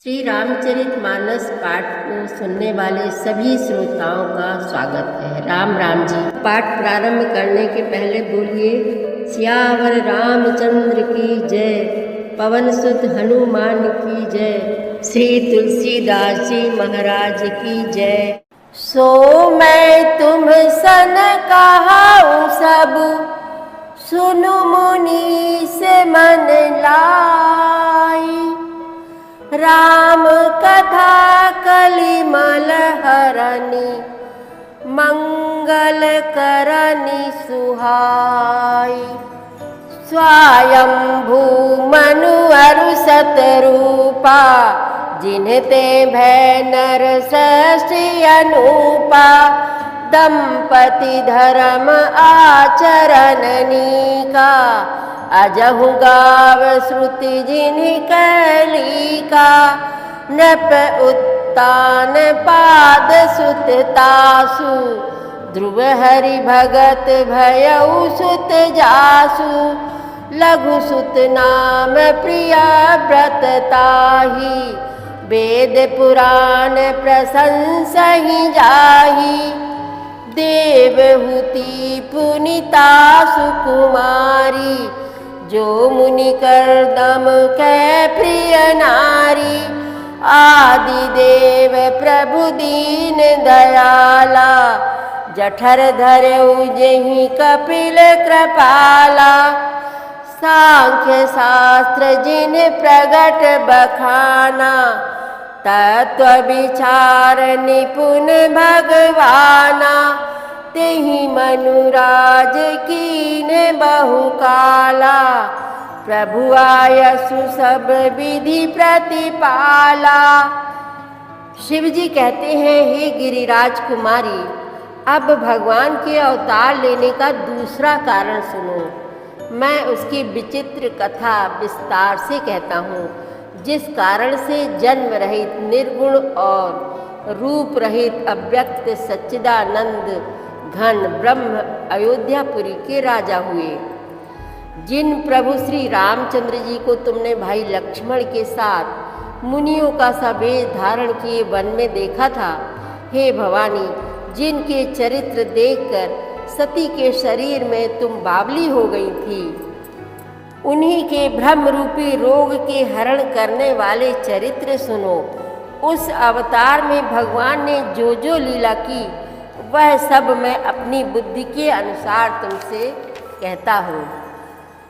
श्री रामचरितमानस पाठ को सुनने वाले सभी श्रोताओं का स्वागत है। राम राम जी। पाठ प्रारंभ करने के पहले बोलिए सियावर रामचंद्र की जय, पवन सुत हनुमान की जय, श्री तुलसीदास जी महाराज की जय। सो मैं तुम सन कहाऊं सब, सुनु मुनि से मन लाई। राम कथा कलिमल हरनि, मंगल करनि सुहाई। स्वयंभू मनु अरु सतरूपा, जिनते भय नर सृष्टि अनूपा। दंपति धर्म आचरणनीका, अजहु गाव श्रुति जिन्हि कैलिका। नृप उत्तान पाद सुत तासु, ध्रुव हरि भगत भयउ सुत जासु। लघु सुत नाम प्रिय व्रत ताहि, वेद पुराण प्रशंसहि जाहि। देवहूति पुनीता सुकुमारी, जो मुनि करदम कै प्रिय नारी। आदि देव प्रभु दीन दयाला, जठर धरऊ जेहि कपिल कृपाला। सांख्य शास्त्र जिन प्रगट बखाना, तत्व विचार निपुण भगवाना। तेहि मनुराज कीन बहुकाला, प्रभु आयसु सब विधि प्रतिपाला। शिव जी कहते हैं, हे गिरिराज कुमारी, अब भगवान के अवतार लेने का दूसरा कारण सुनो। मैं उसकी विचित्र कथा विस्तार से कहता हूँ, जिस कारण से जन्म रहित निर्गुण और रूप रहित अव्यक्त सच्चिदानंद घन ब्रह्म अयोध्यापुरी के राजा हुए। जिन प्रभु श्री रामचंद्र जी को तुमने भाई लक्ष्मण के साथ मुनियों का सा वेश धारण किए वन में देखा था, हे भवानी, जिनके चरित्र देखकर सती के शरीर में तुम बावली हो गई थी, उन्हीं के भ्रम रूपी रोग के हरण करने वाले चरित्र सुनो। उस अवतार में भगवान ने जो जो लीला की, वह सब मैं अपनी बुद्धि के अनुसार तुमसे कहता हूँ।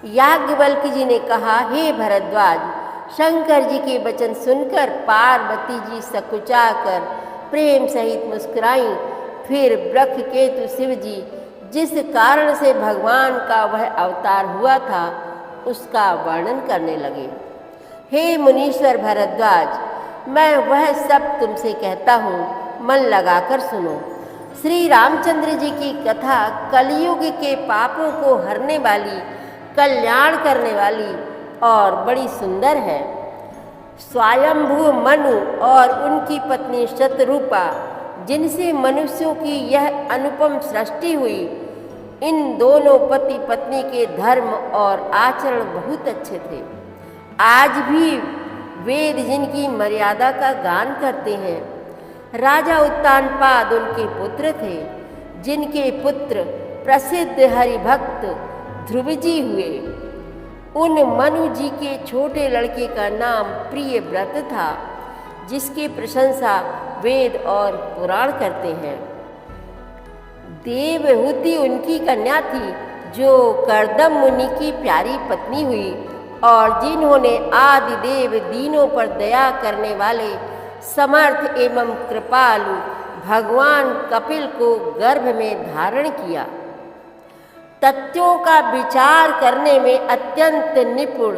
याज्ञवल्क्य जी ने कहा, हे भरद्वाज, शंकर जी के वचन सुनकर पार्वती जी सकुचा कर प्रेम सहित मुस्कुराई। फिर ब्रह्मकेतु शिव जी जिस कारण से भगवान का वह अवतार हुआ था, उसका वर्णन करने लगे। हे मुनीश्वर भरद्वाज, मैं वह सब तुमसे कहता हूँ, मन लगाकर सुनो। श्री रामचंद्र जी की कथा कलयुग के पापों को हरने वाली, कल्याण करने वाली और बड़ी सुंदर है। स्वयंभू मनु और उनकी पत्नी शतरूपा, जिनसे मनुष्यों की यह अनुपम सृष्टि हुई, इन दोनों पति पत्नी के धर्म और आचरण बहुत अच्छे थे। आज भी वेद जिनकी मर्यादा का गान करते हैं। राजा उत्तानपाद उनके पुत्र थे, जिनके पुत्र प्रसिद्ध हरिभक्त ध्रुव जी हुए। उन मनु जी के छोटे लड़के का नाम प्रियव्रत था, जिसकी प्रशंसा वेद और पुराण करते हैं। देवहूति उनकी कन्या थी, जो करदम मुनि की प्यारी पत्नी हुई और जिन्होंने आदि देव दीनों पर दया करने वाले समर्थ एवं कृपालु भगवान कपिल को गर्भ में धारण किया। तथ्यों का विचार करने में अत्यंत निपुण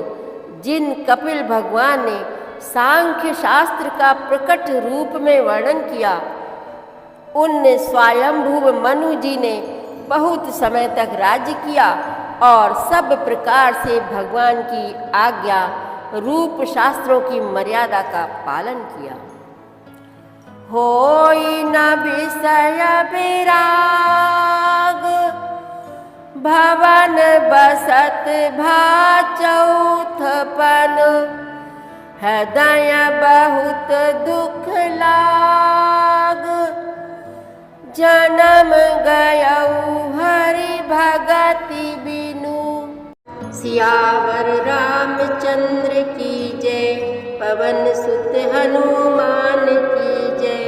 जिन कपिल भगवान ने सांख्य शास्त्र का प्रकट रूप में वर्णन किया, उन स्वयंभू मनु जी ने बहुत समय तक राज्य किया और सब प्रकार से भगवान की आज्ञा रूप शास्त्रों की मर्यादा का पालन किया। होई न विषय विराग, भवन बसत भा चौथपन। हृदय बहुत दुख लाग, जन्म गयऊ हरि भगति बिनु। सियावर रामचंद्र की जय, पवन सुत हनुमान की जय,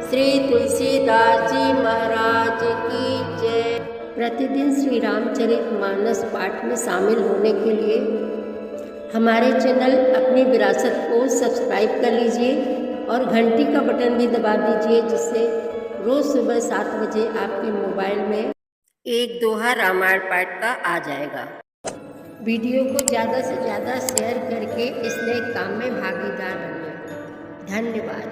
श्री तुलसीदास जी महाराज की जय। प्रतिदिन श्री रामचरितमानस पाठ में शामिल होने के लिए हमारे चैनल अपनी विरासत को सब्सक्राइब कर लीजिए और घंटी का बटन भी दबा दीजिए, जिससे रोज़ सुबह 7 बजे आपके मोबाइल में एक दोहा रामायण पाठ का आ जाएगा। वीडियो को ज़्यादा से ज़्यादा शेयर करके इस नए काम में भागीदार बनिए। धन्यवाद।